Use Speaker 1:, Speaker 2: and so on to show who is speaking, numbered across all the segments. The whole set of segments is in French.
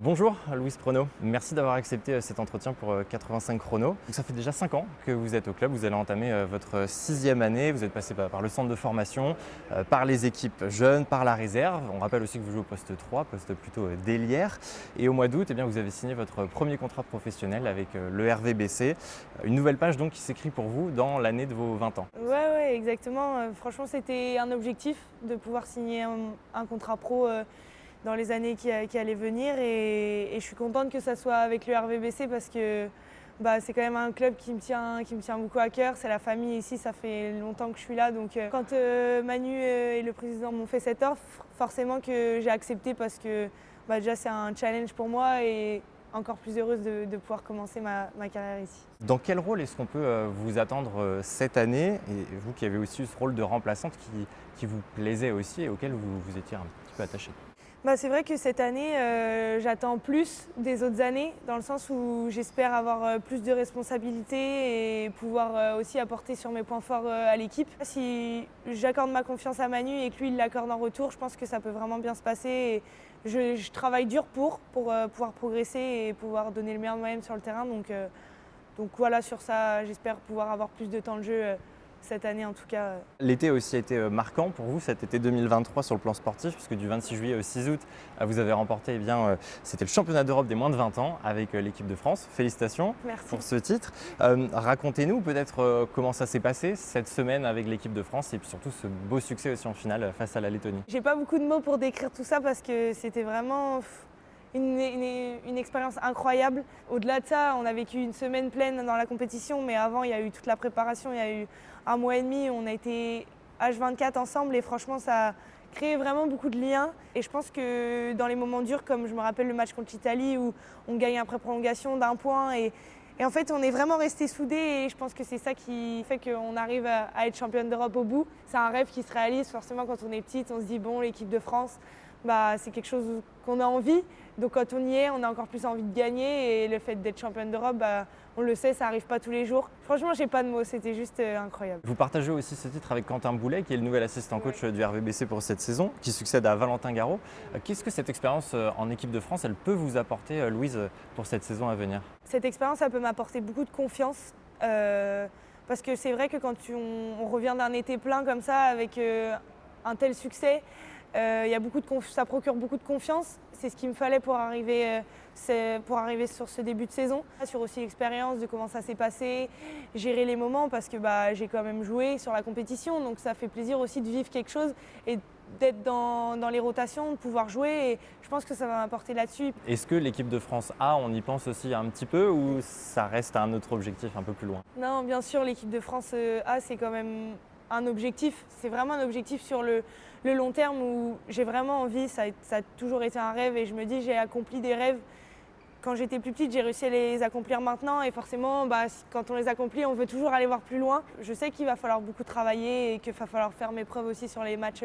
Speaker 1: Bonjour Louise Preneau, merci d'avoir accepté cet entretien pour 85 chrono. Donc, ça fait déjà 5 ans que vous êtes au club, vous allez entamer votre 6e année, vous êtes passé par le centre de formation, par les équipes jeunes, par la réserve. On rappelle aussi que vous jouez au poste 3, poste plutôt d'ailière. Et au mois d'août, vous avez signé votre premier contrat professionnel avec le RVBC. Une nouvelle page donc qui s'écrit pour vous dans l'année de vos 20 ans.
Speaker 2: Ouais, exactement. Franchement, c'était un objectif de pouvoir signer un contrat pro dans les années qui allaient venir et je suis contente que ça soit avec le RVBC parce que c'est quand même un club qui me tient beaucoup à cœur. C'est la famille ici, ça fait longtemps que je suis là. Donc quand Manu et le président m'ont fait cette offre, forcément que j'ai accepté parce que déjà c'est un challenge pour moi et encore plus heureuse de pouvoir commencer ma carrière ici.
Speaker 1: Dans quel rôle est-ce qu'on peut vous attendre cette année, et vous qui avez aussi ce rôle de remplaçante qui vous plaisait aussi et auquel vous étiez un petit peu attachée?
Speaker 2: C'est vrai que cette année, j'attends plus des autres années, dans le sens où j'espère avoir plus de responsabilités et pouvoir aussi apporter sur mes points forts à l'équipe. Si j'accorde ma confiance à Manu et que lui il l'accorde en retour, je pense que ça peut vraiment bien se passer. Et je travaille dur pour pouvoir progresser et pouvoir donner le meilleur de moi-même sur le terrain. Donc voilà, sur ça, j'espère pouvoir avoir plus de temps de jeu cette année en tout cas.
Speaker 1: L'été a aussi été marquant pour vous, cet été 2023 sur le plan sportif, puisque du 26 juillet au 6 août, vous avez remporté, c'était le championnat d'Europe des moins de 20 ans avec l'équipe de France. Félicitations.
Speaker 2: Merci.
Speaker 1: Pour ce titre. Racontez-nous peut-être comment ça s'est passé cette semaine avec l'équipe de France et puis surtout ce beau succès aussi en finale face à la Lettonie.
Speaker 2: J'ai pas beaucoup de mots pour décrire tout ça parce que c'était vraiment une expérience incroyable. Au-delà de ça, on a vécu une semaine pleine dans la compétition, mais avant, il y a eu toute la préparation, il y a eu un mois et demi, on a été H24 ensemble et franchement, ça a créé vraiment beaucoup de liens. Et je pense que dans les moments durs, comme je me rappelle le match contre l'Italie où on gagne après prolongation d'1 point et en fait, on est vraiment restés soudés et je pense que c'est ça qui fait qu'on arrive à être championne d'Europe au bout. C'est un rêve qui se réalise forcément quand on est petite, on se dit bon, l'équipe de France, c'est quelque chose qu'on a envie. Donc quand on y est, on a encore plus envie de gagner et le fait d'être championne d'Europe, on le sait, ça n'arrive pas tous les jours. Franchement, j'ai pas de mots, c'était juste incroyable.
Speaker 1: Vous partagez aussi ce titre avec Quentin Boulet, qui est le nouvel assistant coach du RVBC pour cette saison, qui succède à Valentin Garraud. Qu'est-ce que cette expérience en équipe de France, elle peut vous apporter, Louise, pour cette saison à venir?
Speaker 2: Cette expérience, elle peut m'apporter beaucoup de confiance. Parce que c'est vrai que quand on revient d'un été plein comme ça, avec un tel succès, ça procure beaucoup de confiance. C'est ce qu'il me fallait pour arriver sur ce début de saison. Sur aussi l'expérience de comment ça s'est passé, gérer les moments parce que j'ai quand même joué sur la compétition. Donc ça fait plaisir aussi de vivre quelque chose et d'être dans les rotations, de pouvoir jouer. Et je pense que ça va m'apporter là-dessus.
Speaker 1: Est-ce que l'équipe de France A, on y pense aussi un petit peu ou ça reste un autre objectif un peu plus loin?
Speaker 2: Non, bien sûr, l'équipe de France A, c'est quand même un objectif. C'est vraiment un objectif sur le long terme où j'ai vraiment envie. Ça a toujours été un rêve et je me dis j'ai accompli des rêves quand j'étais plus petite, j'ai réussi à les accomplir maintenant et forcément quand on les accomplit, on veut toujours aller voir plus loin. Je sais qu'il va falloir beaucoup travailler et qu'il va falloir faire mes preuves aussi sur les matchs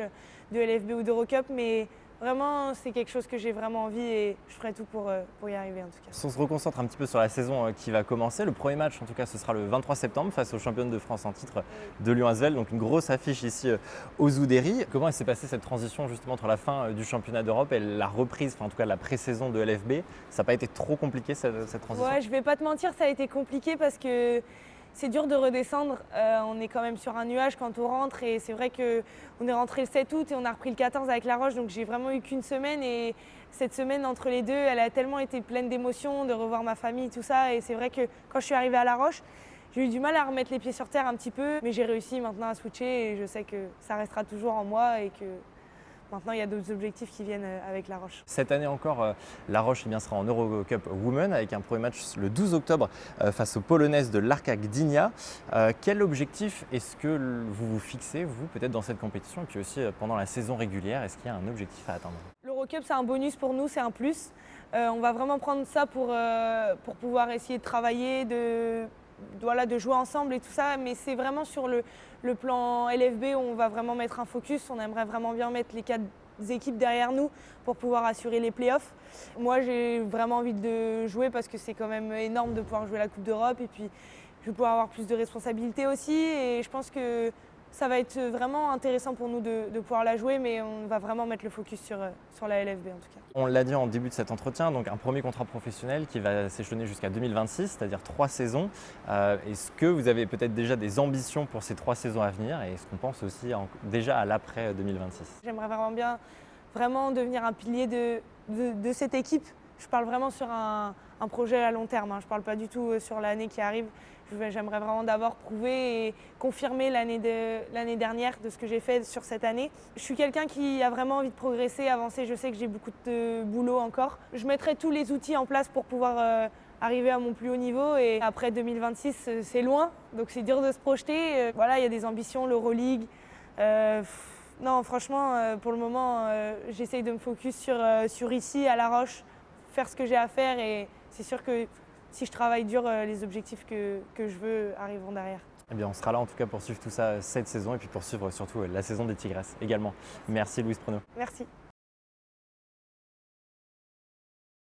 Speaker 2: de LFB ou d'Eurocup, mais vraiment c'est quelque chose que j'ai vraiment envie et je ferai tout pour y arriver en tout cas.
Speaker 1: Si on se reconcentre un petit peu sur la saison qui va commencer, le premier match en tout cas ce sera le 23 septembre face aux championnes de France en titre de Lyon Asvel, donc une grosse affiche ici aux Oudéry. Comment s'est passée cette transition justement entre la fin du championnat d'Europe et la reprise, en tout cas la pré-saison de LFB? Ça n'a pas été trop compliqué cette transition?
Speaker 2: Ouais, je vais pas te mentir, ça a été compliqué parce que c'est dur de redescendre. On est quand même sur un nuage quand on rentre et c'est vrai qu'on est rentré le 7 août et on a repris le 14 avec La Roche, donc j'ai vraiment eu qu'une semaine et cette semaine entre les deux, elle a tellement été pleine d'émotions, de revoir ma famille, tout ça. Et c'est vrai que quand je suis arrivée à La Roche, j'ai eu du mal à remettre les pieds sur terre un petit peu, mais j'ai réussi maintenant à switcher et je sais que ça restera toujours en moi et que maintenant, il y a d'autres objectifs qui viennent avec La Roche.
Speaker 1: Cette année encore, La Roche sera en Eurocup Women avec un premier match le 12 octobre face aux Polonaises de l'Arca Gdynia. Quel objectif est-ce que vous vous fixez, vous, peut-être dans cette compétition et puis aussi pendant la saison régulière? Est-ce qu'il y a un objectif à atteindre?
Speaker 2: L'Eurocup, c'est un bonus pour nous, c'est un plus. On va vraiment prendre ça pour pouvoir essayer de travailler, de jouer ensemble et tout ça, mais c'est vraiment sur le plan LFB où on va vraiment mettre un focus. On aimerait vraiment bien mettre les 4 équipes derrière nous pour pouvoir assurer les playoffs. Moi, j'ai vraiment envie de jouer parce que c'est quand même énorme de pouvoir jouer la Coupe d'Europe et puis je vais pouvoir avoir plus de responsabilités aussi et je pense que Ça va être vraiment intéressant pour nous de pouvoir la jouer, mais on va vraiment mettre le focus sur la LFB en tout cas.
Speaker 1: On l'a dit en début de cet entretien, donc un premier contrat professionnel qui va s'échelonner jusqu'à 2026, c'est-à-dire 3 saisons. Est-ce que vous avez peut-être déjà des ambitions pour ces 3 saisons à venir et est-ce qu'on pense aussi déjà à l'après 2026?
Speaker 2: J'aimerais vraiment bien devenir un pilier de cette équipe. Je parle vraiment sur un projet à long terme, hein. Je ne parle pas du tout sur l'année qui arrive. J'aimerais vraiment d'abord prouver et confirmer l'année dernière de ce que j'ai fait sur cette année. Je suis quelqu'un qui a vraiment envie de progresser, avancer. Je sais que j'ai beaucoup de boulot encore. Je mettrai tous les outils en place pour pouvoir arriver à mon plus haut niveau. Et après 2026, c'est loin, donc c'est dur de se projeter. Voilà, il y a des ambitions, l'Euroleague. Non, franchement, pour le moment, j'essaye de me focus sur ici, à La Roche, faire ce que j'ai à faire et c'est sûr que si je travaille dur, les objectifs que je veux arriveront derrière.
Speaker 1: Eh bien, on sera là en tout cas pour suivre tout ça cette saison et puis pour suivre surtout la saison des Tigresses également. Merci Louise Prono.
Speaker 2: Merci.